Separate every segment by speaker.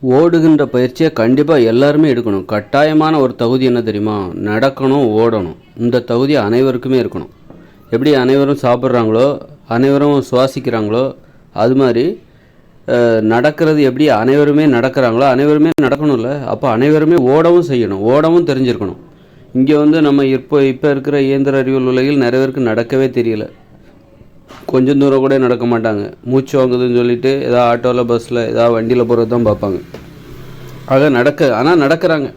Speaker 1: ஓடுகின்ற பயிற்சியை கண்டிப்பாக எல்லாருமே எடுக்கணும். கட்டாயமான ஒரு தகுதி என்ன தெரியுமா? நடக்கணும், ஓடணும். இந்த தகுதி அனைவருக்குமே இருக்கணும். எப்படி அனைவரும் சாப்பிட்றாங்களோ, அனைவரும் சுவாசிக்கிறாங்களோ, அது மாதிரி நடக்கிறது எப்படி அனைவருமே நடக்கிறாங்களோ அனைவருமே நடக்கணும்ல. அப்போ அனைவருமே ஓடவும் செய்யணும், ஓடவும் தெரிஞ்சிருக்கணும். இங்கே நம்ம இப்போ இருக்கிற இயந்திர அறிவியல் உலகில் நிறைய பேருக்கு நடக்கவே தெரியல. கொஞ்சம் தூரம் கூட நடக்க மாட்டாங்க. மூச்சு வாங்குதுன்னு சொல்லிட்டு ஏதாவது ஆட்டோவில், பஸ்ஸில், ஏதாவது வண்டியில் போகிறது தான் பார்ப்பாங்க. ஆனால் நடக்கிறாங்க.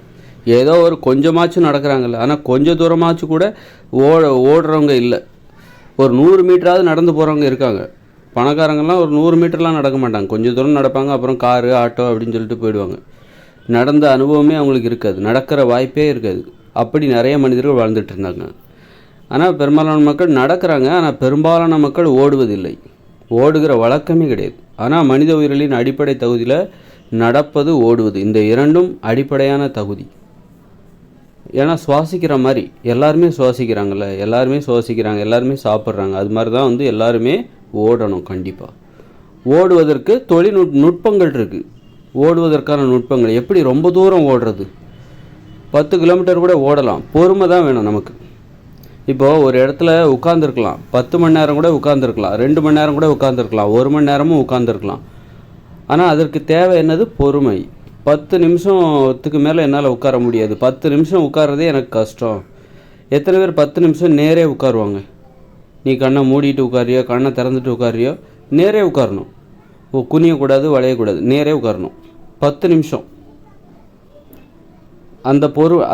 Speaker 1: ஏதோ ஒரு கொஞ்சமாச்சும் நடக்கிறாங்கல்ல. ஆனால் கொஞ்சம் தூரமாச்சும் கூட ஓடுறவங்க இல்லை. ஒரு 100 மீட்டராவது நடந்து போகிறவங்க இருக்காங்க. பணக்காரங்கள்லாம் ஒரு 100 மீட்டர்லாம் நடக்க மாட்டாங்க. கொஞ்சம் தூரம் நடப்பாங்க, அப்புறம் காரு, ஆட்டோ அப்படின்னு சொல்லிட்டு போயிடுவாங்க. நடந்த அனுபவமே அவங்களுக்கு இருக்காது, நடக்கிற வாய்ப்பே இருக்காது. அப்படி நிறைய மனிதர்கள் வாழ்ந்துட்டு இருந்தாங்க. ஆனால் பெரும்பாலான மக்கள் நடக்கிறாங்க, ஆனால் பெரும்பாலான மக்கள் ஓடுவதில்லை. ஓடுகிற வழக்கமே கிடையாது. ஆனால் மனித உயிர்களின் அடிப்படை தகுதியில் நடப்பது, ஓடுவது, இந்த இரண்டும் அடிப்படையான தகுதி. ஏன்னா சுவாசிக்கிற மாதிரி எல்லாருமே சுவாசிக்கிறாங்கல்ல, எல்லாருமே சாப்பிட்றாங்க. அது மாதிரி தான் எல்லாருமே ஓடணும். கண்டிப்பாக ஓடுவதற்கு நுட்பங்கள் இருக்குது. ஓடுவதற்கான நுட்பங்கள் எப்படி? ரொம்ப தூரம் ஓடுறது, 10 கிலோமீட்டர் கூட ஓடலாம். பொறுமை தான் வேணும் நமக்கு. இப்போது ஒரு இடத்துல உட்காந்துருக்கலாம், 10 மணி நேரம் கூட உட்காந்துருக்கலாம், 2 மணி நேரம் கூட உட்காந்துருக்கலாம், 1 மணி நேரமும் உட்காந்துருக்கலாம். ஆனால் அதற்கு தேவை என்னது? பொறுமை. 10 நிமிஷத்துக்கு மேலே என்னால் உட்கார முடியாது. 10 நிமிஷம் உட்கார்றதே எனக்கு கஷ்டம். எத்தனை பேர் 10 நிமிஷம் நேரே உட்காருவாங்க? நீ கண்ணை மூடிட்டு உட்காரியோ, கண்ணை திறந்துட்டு உட்காரியோ, நேரே உட்காரணும். குனியக்கூடாது, வளையக்கூடாது, நேரே உட்காரணும் 10 நிமிஷம். அந்த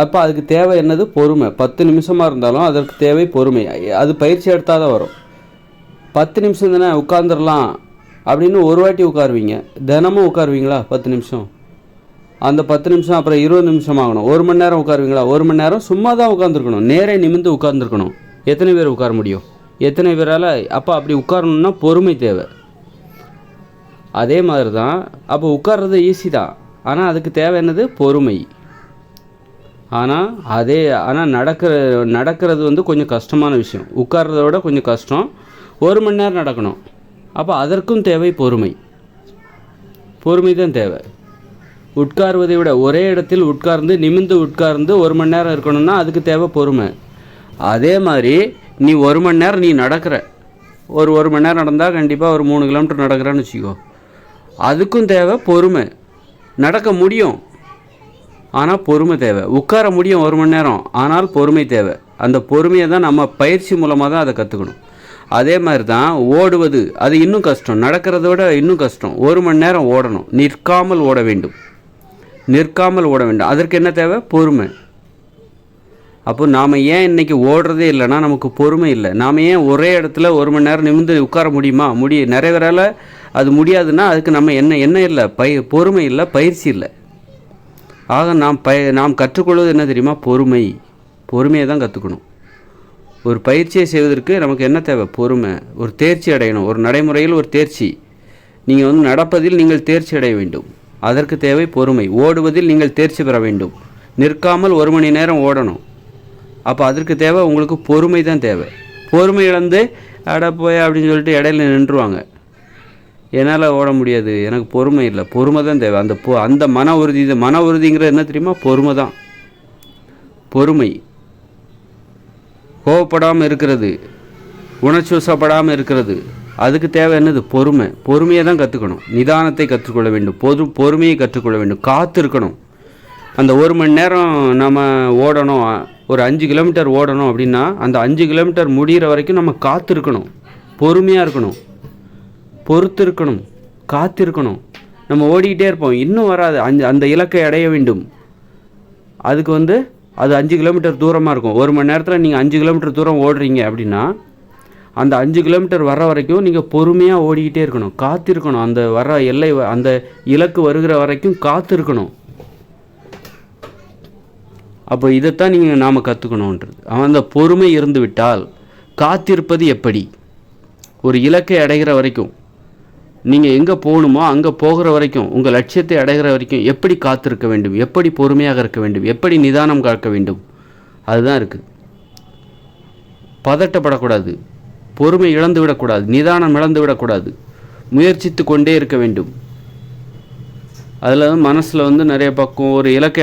Speaker 1: அப்போ அதுக்கு தேவை என்னது? பொறுமை. 10 நிமிஷமாக இருந்தாலும் அதற்கு தேவை பொறுமை. அது பயிற்சி எடுத்தால் தான் வரும். 10 நிமிஷம் தானே உட்காந்துடலாம் அப்படின்னு ஒரு வாட்டி உட்காருவீங்க. தினமும் உட்காருவீங்களா 10 நிமிஷம்? அந்த 10 நிமிஷம் அப்புறம் 20 நிமிஷம் ஆகணும். 1 மணி நேரம் உட்காருவீங்களா? 1 மணி நேரம் சும்மா தான் உட்காந்துருக்கணும், நேரே நிமிர்ந்து உட்காந்துருக்கணும். எத்தனை பேர் உட்கார முடியும்? எத்தனை பேரால்? அப்போ அப்படி உட்காரணுன்னா பொறுமை தேவை. அதே மாதிரி தான் அப்போ உட்கார்றது ஈஸி தான், ஆனால் அதுக்கு தேவை என்னது? பொறுமை. ஆனால் நடக்கிறது கொஞ்சம் கஷ்டமான விஷயம். உட்கார்றத விட கொஞ்சம் கஷ்டம். 1 மணி நேரம் நடக்கணும். அப்போ அதற்கும் தேவை பொறுமை. பொறுமை தான் தேவை. உட்காருவதை விட ஒரே இடத்தில் உட்கார்ந்து நிமிர்ந்து உட்கார்ந்து 1 மணி நேரம் இருக்கணும்னா அதுக்கு தேவை பொறுமை. அதே மாதிரி நீ 1 மணி நேரம் நீ நடக்கிற, ஒரு மணி நேரம் நடந்தால் கண்டிப்பாக ஒரு 3 கிலோமீட்டர் நடக்கிறேன்னு வச்சுக்கோ, அதுக்கும் தேவை பொறுமை. நடக்க முடியும், ஆனால் பொறுமை தேவை. உட்கார முடியும் 1 மணி நேரம், ஆனால் பொறுமை தேவை. அந்த பொறுமையை தான் நம்ம பயிற்சி மூலமாக தான் அதை கற்றுக்கணும். அதே மாதிரி தான் ஓடுவது, அது இன்னும் கஷ்டம். நடக்கிறத விட இன்னும் கஷ்டம். 1 மணி நேரம் ஓடணும், நிற்காமல் ஓட வேண்டும். அதற்கு என்ன தேவை? பொறுமை. அப்போ நாம் ஏன் இன்றைக்கி ஓடுறதே இல்லைன்னா நமக்கு பொறுமை இல்லை. நாம் ஏன் ஒரே இடத்துல 1 மணி நேரம் நிமிர்ந்து உட்கார முடியுமா? நிறைய பேரால் அது முடியாதுன்னா அதுக்கு நம்ம என்ன இல்லை? பொறுமை இல்லை, பயிற்சி இல்லை. ஆக நாம் கற்றுக்கொள்வது என்ன தெரியுமா? பொறுமையை தான் கற்றுக்கணும். ஒரு பயிற்சியை செய்வதற்கு நமக்கு என்ன தேவை? பொறுமை. ஒரு தேர்ச்சி அடையணும், ஒரு நடைமுறையில் ஒரு தேர்ச்சி. நீங்கள் நடப்பதில் நீங்கள் தேர்ச்சி அடைய வேண்டும், அதற்கு தேவை பொறுமை. ஓடுவதில் நீங்கள் தேர்ச்சி பெற வேண்டும். நிற்காமல் 1 மணி நேரம் ஓடணும். அப்போ அதற்கு தேவை உங்களுக்கு பொறுமை தான் தேவை. பொறுமை இழந்து போய் அப்படின்னு சொல்லிட்டு இடையில நின்றுவாங்க. என்னால் ஓட முடியாது, எனக்கு பொறுமை இல்லை. பொறுமை தான் தேவை. அந்த மன உறுதிங்கிறது என்ன தெரியுமா? பொறுமை தான். பொறுமை. கோவப்படாமல் இருக்கிறது, உணர்ச்சி வசப்படாமல் இருக்கிறது, அதுக்கு தேவை என்னது? பொறுமை. பொறுமையை தான் கற்றுக்கணும். நிதானத்தை கற்றுக்கொள்ள வேண்டும், பொறுமையை கற்றுக்கொள்ள வேண்டும், காத்திருக்கணும். அந்த 1 மணி நேரம் நம்ம ஓடணும், ஒரு 5 கிலோமீட்டர் ஓடணும் அப்படின்னா அந்த 5 கிலோமீட்டர் முடிகிற வரைக்கும் நம்ம காத்திருக்கணும், பொறுமையாக இருக்கணும், பொறுத்திருக்கணும், காத்திருக்கணும். நம்ம ஓடிக்கிட்டே இருப்போம், இன்னும் வராது, அந்த இலக்கை அடைய வேண்டும். அதுக்கு அது 5 கிலோமீட்டர் தூரமாக இருக்கும். 1 மணி நேரத்தில் நீங்கள் 5 கிலோமீட்டர் தூரம் ஓடுறீங்க அப்படின்னா அந்த 5 கிலோமீட்டர் வர வரைக்கும் நீங்கள் பொறுமையாக ஓடிக்கிட்டே இருக்கணும், காத்திருக்கணும். அந்த அந்த இலக்கு வருகிற வரைக்கும் காத்திருக்கணும். அப்போ இதைத்தான் நாம் கற்றுக்கணுன்றது. அந்த பொறுமை இருந்து விட்டால் காத்திருப்பது எப்படி? ஒரு இலக்கை அடைகிற வரைக்கும், நீங்கள் எங்கே போகணுமோ அங்கே போகிற வரைக்கும், உங்கள் லட்சியத்தை அடைகிற வரைக்கும் எப்படி காத்திருக்க வேண்டும், எப்படி பொறுமையாக இருக்க வேண்டும், எப்படி நிதானம் காக்க வேண்டும், அதுதான் இருக்குது. பதட்டப்படக்கூடாது, பொறுமை இழந்து விடக்கூடாது, நிதானம் இழந்து விடக்கூடாது, முயற்சித்து கொண்டே இருக்க வேண்டும். அதில் மனசில் வந்து நிறைய பக்கம் ஒரு இலக்கை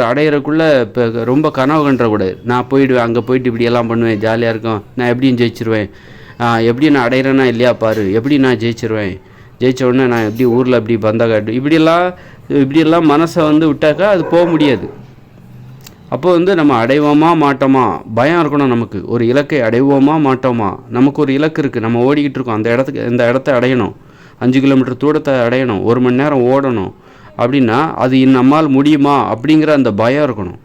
Speaker 1: அடையிறக்குள்ளே இப்போ ரொம்ப கனவு கண்டுறக்கூடாது. நான் போயிடுவேன், அங்கே போயிட்டு இப்படியெல்லாம் பண்ணுவேன், ஜாலியாக இருக்கும், நான் எப்படியும் ஜெயிச்சிருவேன், எப்படி நான் அடையிறேன்னா இல்லையா பாரு, எப்படி நான் ஜெயிச்சிருவேன், ஜெயித்த உடனே நான் எப்படி ஊரில் இப்படி பந்தா காட்டு, இப்படியெல்லாம் மனசை வந்து விட்டாக்கா அது போக முடியாது. அப்போ வந்து நம்ம அடைவோமா மாட்டோமா பயம் இருக்கணும். நமக்கு ஒரு இலக்கை அடைவோமா மாட்டோமா, நமக்கு ஒரு இலக்கு இருக்குது, நம்ம ஓடிக்கிட்டு இருக்கோம், இந்த இடத்த அடையணும், 5 கிலோமீட்டர் தூரத்தை அடையணும், 1 மணி நேரம் ஓடணும் அப்படின்னா அது நம்மால் முடியுமா அப்படிங்கிற அந்த பயம் இருக்கணும்,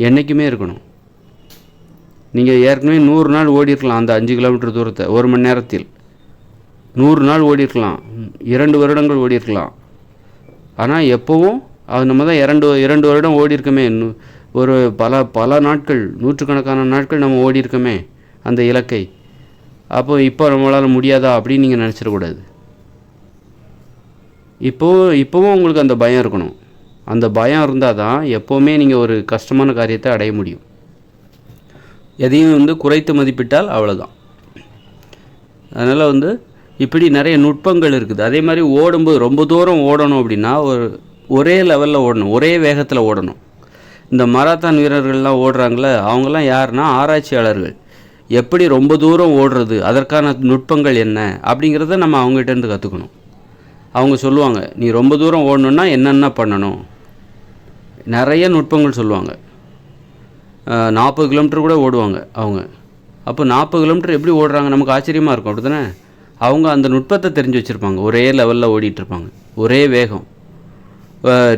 Speaker 1: என்றைக்குமே இருக்கணும். நீங்கள் ஏற்கனவே 100 நாள் ஓடிருக்கலாம் அந்த 5 கிலோமீட்டர் தூரத்தை 1 மணி நேரத்தில், 100 நாள் ஓடிருக்கலாம், 2 வருடங்கள் ஓடிருக்கலாம். ஆனால் எப்போவும் அது நம்ம தான் 2 வருடம் ஓடிருக்கோமே, ஒரு பல நாட்கள், நூற்றுக்கணக்கான நாட்கள் நம்ம ஓடிருக்கோமே அந்த இலக்கை. அப்போ இப்போ நம்மளால் முடியாதா அப்படின்னு நீங்கள் நினச்சிடக்கூடாது. இப்போவும் உங்களுக்கு அந்த பயம் இருக்கணும். அந்த பயம் இருந்தால் தான் எப்போவுமே நீங்கள் ஒரு கஷ்டமான காரியத்தை அடைய முடியும். எதையும் வந்து குறைத்து மதிப்பிட்டால் அவ்வளோதான். அதனால் வந்து இப்படி நிறைய நுட்பங்கள் இருக்குது. அதே மாதிரி ஓடும்போது ரொம்ப தூரம் ஓடணும் அப்படின்னா ஒரே லெவலில் ஓடணும், ஒரே வேகத்தில் ஓடணும். இந்த மராத்தான் வீரர்கள்லாம் ஓடுறாங்களே, அவங்கெல்லாம் யாருன்னா ஆராய்ச்சியாளர்கள். எப்படி ரொம்ப தூரம் ஓடுறது, அதற்கான நுட்பங்கள் என்ன அப்படிங்கிறத நம்ம அவங்ககிட்டேருந்து கற்றுக்கணும். அவங்க சொல்லுவாங்க, நீ ரொம்ப தூரம் ஓடணுன்னா என்னென்ன பண்ணணும், நிறைய நுட்பங்கள் சொல்லுவாங்க. 40 கிலோமீட்டர் கூட ஓடுவாங்க அவங்க. அப்போ 40 கிலோமீட்டர் எப்படி ஓடுறாங்க, நமக்கு ஆச்சரியமாக இருக்கும், அப்படி தானே? அவங்க அந்த நுட்பத்தை தெரிஞ்சு வச்சுருப்பாங்க. ஒரே லெவலில் ஓடிட்டுருப்பாங்க, ஒரே வேகம்.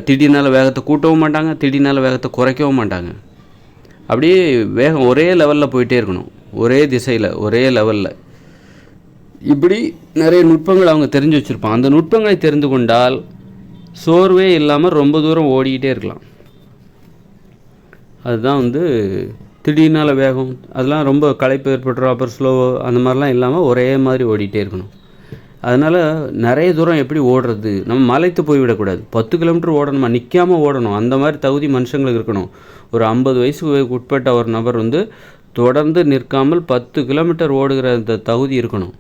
Speaker 1: திடீர்னால வேகத்தை கூட்டவும் மாட்டாங்க, திடீர்னால வேகத்தை குறைக்கவும் மாட்டாங்க. அப்படியே வேகம் ஒரே லெவலில் போயிட்டே இருக்கணும், ஒரே திசையில், ஒரே லெவலில். இப்படி நிறைய நுட்பங்கள் அவங்க தெரிஞ்சு வச்சுருப்பாங்க. அந்த நுட்பங்களை தெரிந்து கொண்டால் சோர்வே இல்லாமல் ரொம்ப தூரம் ஓடிக்கிட்டே இருக்கலாம். அதுதான் வந்து திடீர்னால வேகம், அதெல்லாம் ரொம்ப களைப்பு ஏற்பட்டுரும், அப்புறம் ஸ்லோவோ அந்த மாதிரிலாம் இல்லாமல் ஒரே மாதிரி ஓடிக்கிட்டே இருக்கணும். அதனால் நிறைய தூரம் எப்படி ஓடுறது, நம்ம மலைத்து போய்விடக்கூடாது. 10 கிலோமீட்டர் ஓடணுமா, நிற்காமல் ஓடணும், அந்த மாதிரி தகுதி மனுஷங்களுக்கு இருக்கணும். ஒரு 50 வயசுக்கு உட்பட்ட ஒரு நபர் வந்து தொடர்ந்து நிற்காமல் 10 கிலோமீட்டர் ஓடுகிற அந்த தகுதி இருக்கணும்.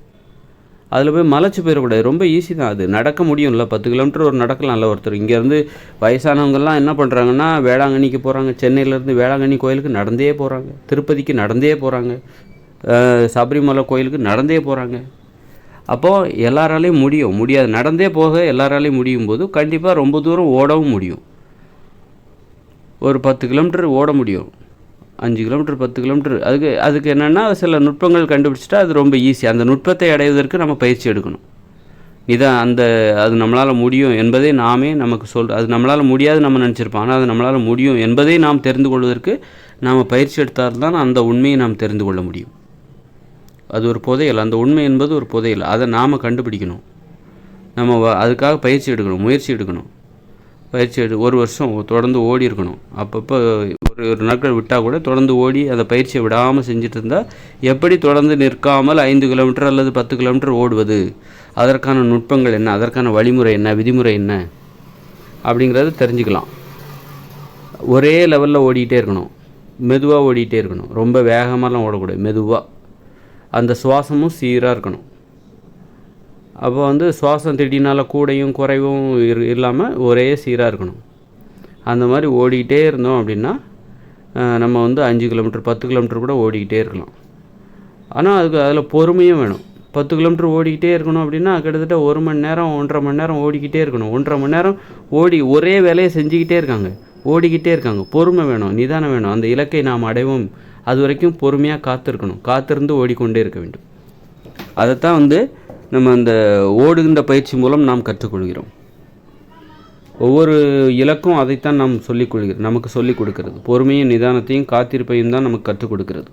Speaker 1: அதில் போய் மலைச்சு போயிடக்கூடாது. ரொம்ப ஈஸி தான், அது நடக்க முடியும்ல, 10 கிலோமீட்டர் ஒரு நடக்கலாம்ல ஒருத்தர். இங்கேருந்து வயசானவங்கள்லாம் என்ன பண்ணுறாங்கன்னா வேளாங்கண்ணிக்கு போகிறாங்க, சென்னையிலேருந்து வேளாங்கண்ணி கோயிலுக்கு நடந்தே போகிறாங்க, திருப்பதிக்கு நடந்தே போகிறாங்க, சபரிமலை கோயிலுக்கு நடந்தே போகிறாங்க. அப்போது எல்லாராலையும் முடியாது, நடந்தே போக எல்லாராலையும் முடியும் போது கண்டிப்பாக ரொம்ப தூரம் ஓடவும் முடியும். ஒரு 10 கிலோமீட்டர் ஓட முடியும், 5 கிலோமீட்டர் 10 கிலோமீட்டர். அதுக்கு என்னென்னா சில நுட்பங்கள் கண்டுபிடிச்சிட்டா அது ரொம்ப ஈஸி. அந்த நுட்பத்தை அடைவதற்கு நம்ம பயிற்சி எடுக்கணும். அது நம்மளால் முடியும் என்பதை நமக்கு அது நம்மளால் முடியாது நம்ம நினச்சிருப்போம். ஆனால் அது நம்மளால் முடியும் என்பதை நாம் தெரிந்து கொள்வதற்கு நாம் பயிற்சி எடுத்தால்தான் அந்த உண்மையை நாம் தெரிந்து கொள்ள முடியும். அது ஒரு புதையல், அந்த உண்மை என்பது ஒரு புதையல், அதை நாம் கண்டுபிடிக்கணும். நம்ம அதுக்காக பயிற்சி எடுக்கணும், முயற்சி எடுக்கணும். ஒரு வருஷம் தொடர்ந்து ஓடி இருக்கணும். அப்பப்போ ஒரு நாட்கள் விட்டால் கூட தொடர்ந்து ஓடி அந்த பயிற்சியை விடாமல் செஞ்சுட்டு இருந்தால் எப்படி தொடர்ந்து நிற்காமல் 5 கிலோமீட்டர் அல்லது 10 கிலோமீட்டர் ஓடுவது, அதற்கான நுட்பங்கள் என்ன, அதற்கான வழிமுறை என்ன, விதிமுறை என்ன அப்படிங்கிறத தெரிஞ்சுக்கலாம். ஒரே லெவலில் ஓடிக்கிட்டே இருக்கணும், மெதுவாக ஓடிக்கிட்டே இருக்கணும், ரொம்ப வேகமாகலாம் ஓடக்கூடாது, மெதுவாக. அந்த சுவாசமும் சீராக இருக்கணும். அப்போ வந்து சுவாசம் திடீர்னால கூடையும் குறைவும் இல்லாமல் ஒரே சீராக இருக்கணும். அந்த மாதிரி ஓடிக்கிட்டே இருந்தோம் அப்படின்னா நம்ம வந்து 5 கிலோமீட்டர் 10 கிலோமீட்டர் கூட ஓடிக்கிட்டே இருக்கலாம். ஆனால் அதில் பொறுமையும் வேணும். 10 கிலோமீட்டர் ஓடிக்கிட்டே இருக்கணும் அப்படின்னா கிட்டத்தட்ட 1 மணி நேரம் 1.5 மணி நேரம் ஓடிக்கிட்டே இருக்கணும். 1.5 மணி நேரம் ஒரே வேலையை செஞ்சுக்கிட்டே இருக்காங்க, ஓடிக்கிட்டே இருக்காங்க. பொறுமை வேணும், நிதானம் வேணும். அந்த இலக்கை நாம் அடைவோம் அது வரைக்கும் பொறுமையாக காத்திருக்கணும், காத்திருந்து ஓடிக்கொண்டே இருக்க வேண்டும். அதைத்தான் வந்து நம்ம அந்த ஓடுகின்ற பயிற்சி மூலம் நாம் கற்றுக்கொள்கிறோம். ஒவ்வொரு இலக்கும் அதைத்தான் நமக்கு சொல்லிக் கொடுக்கிறது. பொறுமையும் நிதானத்தையும் காத்திருப்பையும் தான் நமக்கு கற்றுக் கொடுக்கிறது.